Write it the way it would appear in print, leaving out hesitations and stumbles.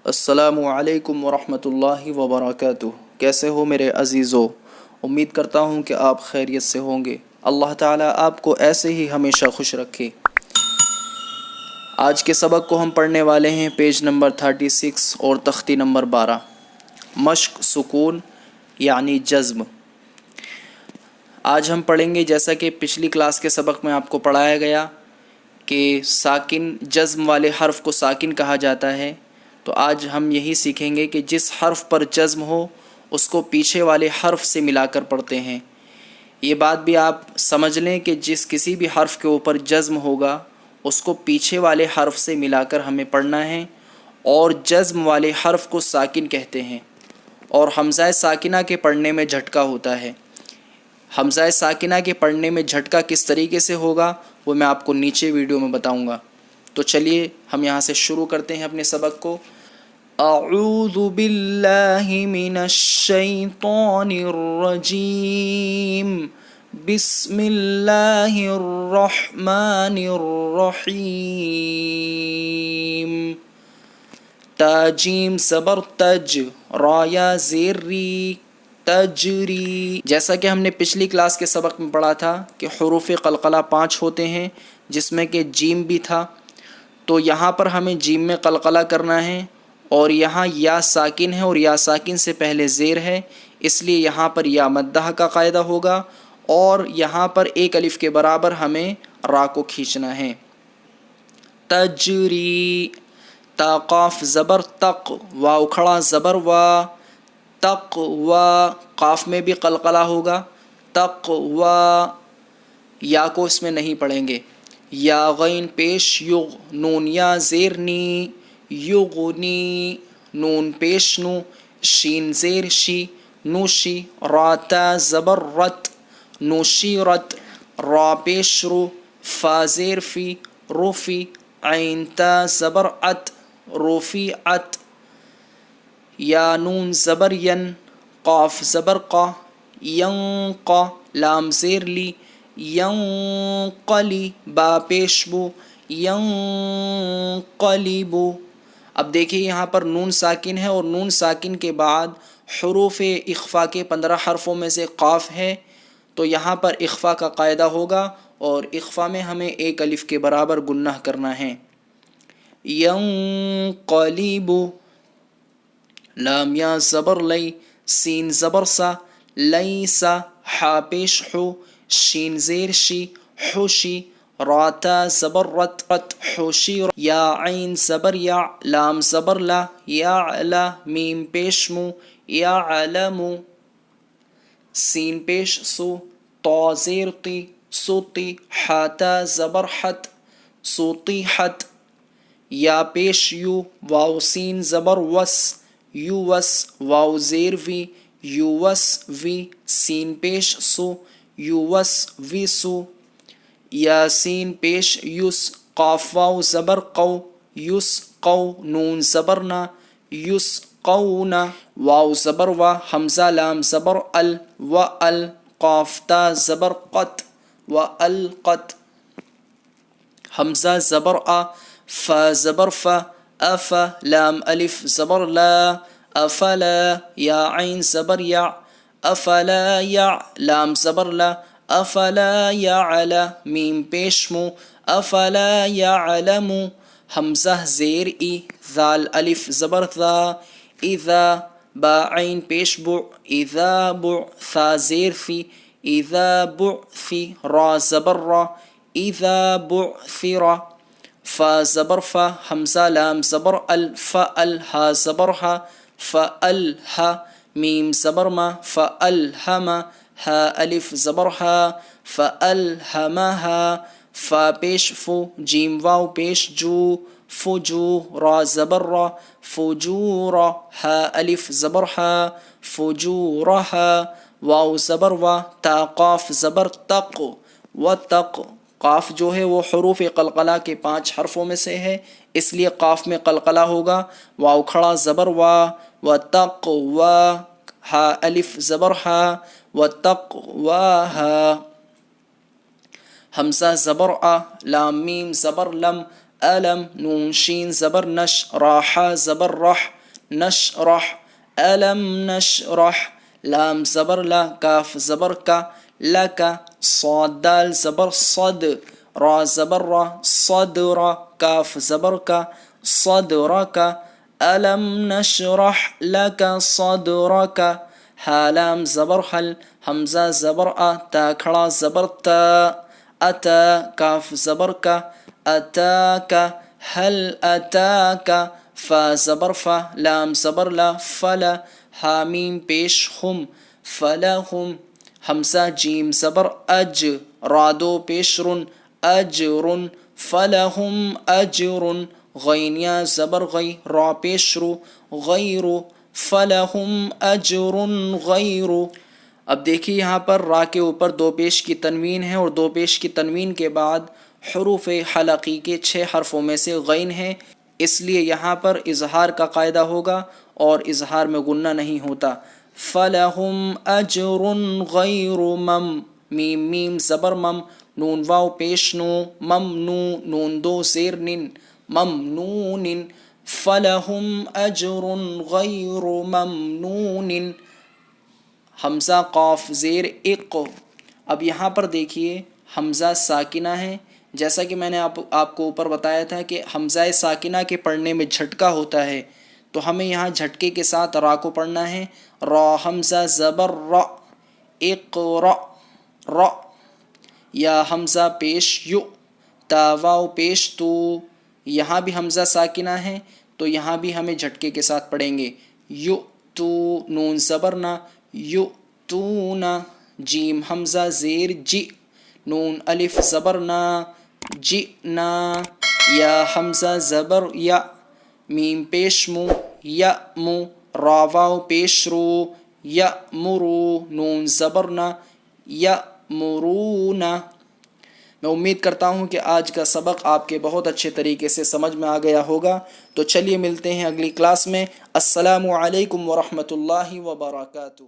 السلام علیکم ورحمۃ اللہ وبرکاتہ۔ کیسے ہو میرے عزیزو؟ امید کرتا ہوں کہ آپ خیریت سے ہوں گے۔ اللہ تعالیٰ آپ کو ایسے ہی ہمیشہ خوش رکھے۔ آج کے سبق کو ہم پڑھنے والے ہیں پیج نمبر 36 اور تختی نمبر 12، مشق سکون یعنی جزم۔ آج ہم پڑھیں گے، جیسا کہ پچھلی کلاس کے سبق میں آپ کو پڑھایا گیا کہ ساکن جزم والے حرف کو ساکن کہا جاتا ہے، تو آج ہم یہی سیکھیں گے کہ جس حرف پر جزم ہو اس کو پیچھے والے حرف سے ملا کر پڑھتے ہیں۔ یہ بات بھی آپ سمجھ لیں کہ جس کسی بھی حرف کے اوپر جزم ہوگا اس کو پیچھے والے حرف سے ملا کر ہمیں پڑھنا ہے، اور جزم والے حرف کو ساکن کہتے ہیں، اور حمزہ ساکنہ کے پڑھنے میں جھٹکا ہوتا ہے۔ حمزہ ساکنہ کے پڑھنے میں جھٹکا کس طریقے سے ہوگا وہ میں آپ کو نیچے ویڈیو میں بتاؤں گا۔ تو چلیے ہم یہاں سے شروع کرتے ہیں اپنے سبق کو۔ اعوذ باللہ من الشیطان الرجیم، بسم اللہ الرحمن الرحیم۔ تا جیم صبر تج، را یا زیر ری، تجری۔ جیسا کہ ہم نے پچھلی کلاس کے سبق میں پڑھا تھا کہ حروف قلقلہ 5 ہوتے ہیں، جس میں کہ جیم بھی تھا، تو یہاں پر ہمیں جیم میں قلقلہ کرنا ہے، اور یہاں یا ساکن ہے اور یا ساکن سے پہلے زیر ہے، اس لیے یہاں پر یا مدہ کا قاعدہ ہوگا، اور یہاں پر ایک الف کے برابر ہمیں را کو کھینچنا ہے۔ تجری، تا قاف زبر تق، واو کھڑا زبر وا، تق وا، قاف میں بھی قلقلہ ہوگا، تق وا، یا کو اس میں نہیں پڑھیں گے۔ یا غین پیش یغ، نون یا زیر نی، یغنی، نون پیش نو، شین زیر شی، نوشی، را تا زبر رت، نوشی رت، را پیش رو، فا زیر فی، روفی، عین تا زبر ات، روفی ات، یا نون زبر ین، قاف زبر قا، ینقا، لام زیر لی، ینقلی، با پیش بو، ینقلبو۔ اب دیکھیے یہاں پر نون ساکن ہے، اور نون ساکن کے بعد حروف اخفا کے 15 حرفوں میں سے قاف ہے، تو یہاں پر اخفا کا قاعدہ ہوگا، اور اخفا میں ہمیں ایک الف کے برابر گنہ کرنا ہے۔ ینقلبو، لام یا زبر لی، سین زبر سا، لیسا، حا پیش حو، شین زیر شی، حوشی، را تا زبر رت رت، حوشی، یا عین زبر یا، لام زبر لا، یعلا، میم پیش مو، یعلمو، سین پیش سو، طا زیر تی، سوتی، حا تا زبر حت، سوطیحت، یا پیش یو، واو سین زبر وس، یووس، واو زیر وی، یووس وی، سین پیش سو، یووس ویسو، یا سین پیش یس، قاف واو زبر قو، یس قو، نون زبر نا، یس قونا، واو زبر وا، حمزہ لام زبر ال، و ال، قاف تا زبر قت، و القت، حمزہ زبر آ، فا زبر فا، افا، لام الف زبر لا، افلا، یا عین زبر یا، افلا یا، لام زبر لا، افلا یعلا، میم پیش مو، افلا یعلمو، حمزہ زیر ای، ذال الف زبر ذا، اذا، با عین پیش بع، اذا بع، ثا زیر فی، اذا بعثی، را زبر را، اذا بعثر، فا زبر فا، حمزہ لام زبر ال، فال، ہا زبر ہا، فالہا، میم زبر ما، فالہما، ہا الف زبر ہا، فالہمہا، فا پیش فو، جیم واو پیش جو، فجو، را زبر را، فجورا، ہا الف زبر ہا، فجورہا، واو زبر وا، تا قاف زبر تق، وتق، قاف جو ہے وہ حروف قلقلہ کے 5 حرفوں میں سے ہے، اس لیے قاف میں قلقلہ ہوگا، واو کھڑا زبر وا، وتقوا، ہا الف زبر ہا، وتقواہا، حمزہ زبر آ، لام میم زبر لم، علم نون شین زبر نش راحا زبر رح نشرح علم نشرح لام زبر لا کاف زبر کا لکا صاد دال زبر صد را زبر را صدر کاف زبر کا صدرک علم نشرح لك صدرك ہا لام زبر حل حمزہ زبر تا کھڑا زبر تا اتا کاف زبر کا اتاک هل اتاک فا زبر فا لام زبر لا فلا حامیم پیش ہم فلہم حمزہ جیم زبر اج رادو پیش رن اجرن فلہم اجرن غینیا زبر غی را پیش رو غیر فلہم اجر غیر. اب دیکھیے یہاں پر را کے اوپر دو پیش کی تنوین ہے اور دو پیش کی تنوین کے بعد حروف حلقی کے 6 حرفوں میں سے غین ہے، اس لیے یہاں پر اظہار کا قاعدہ ہوگا اور اظہار میں غنہ نہیں ہوتا. فلہم اجر غیر مم میم میم زبر مم نون واو پیش نو ممنو نون دو زیر نن ممنون فلہم اجر غیر ممنون حمزہ قاف زیر اق. اب یہاں پر دیکھیے حمزہ ساکنہ ہے، جیسا کہ میں نے آپ کو اوپر بتایا تھا کہ حمزہ ساکنہ کے پڑھنے میں جھٹکا ہوتا ہے، تو ہمیں یہاں جھٹکے کے ساتھ را کو پڑھنا ہے. را حمزہ زبر را اقرا را یا حمزہ پیش یو تا واو پیش تو، یہاں بھی حمزہ ساکنہ ہے تو یہاں بھی ہمیں جھٹکے کے ساتھ پڑھیں گے. یو تو نون زبر نا یو تو نا جیم حمزہ زیر جی نون الف زبر نا جی نا یا حمزہ زبر یا میم پیش مو یا مو را واو پیش رو یا مرو نون زبر نا یا مرونا. میں امید کرتا ہوں کہ آج کا سبق آپ کے بہت اچھے طریقے سے سمجھ میں آ گیا ہوگا. تو چلیے ملتے ہیں اگلی کلاس میں. السلام علیکم ورحمۃ اللہ وبرکاتہ.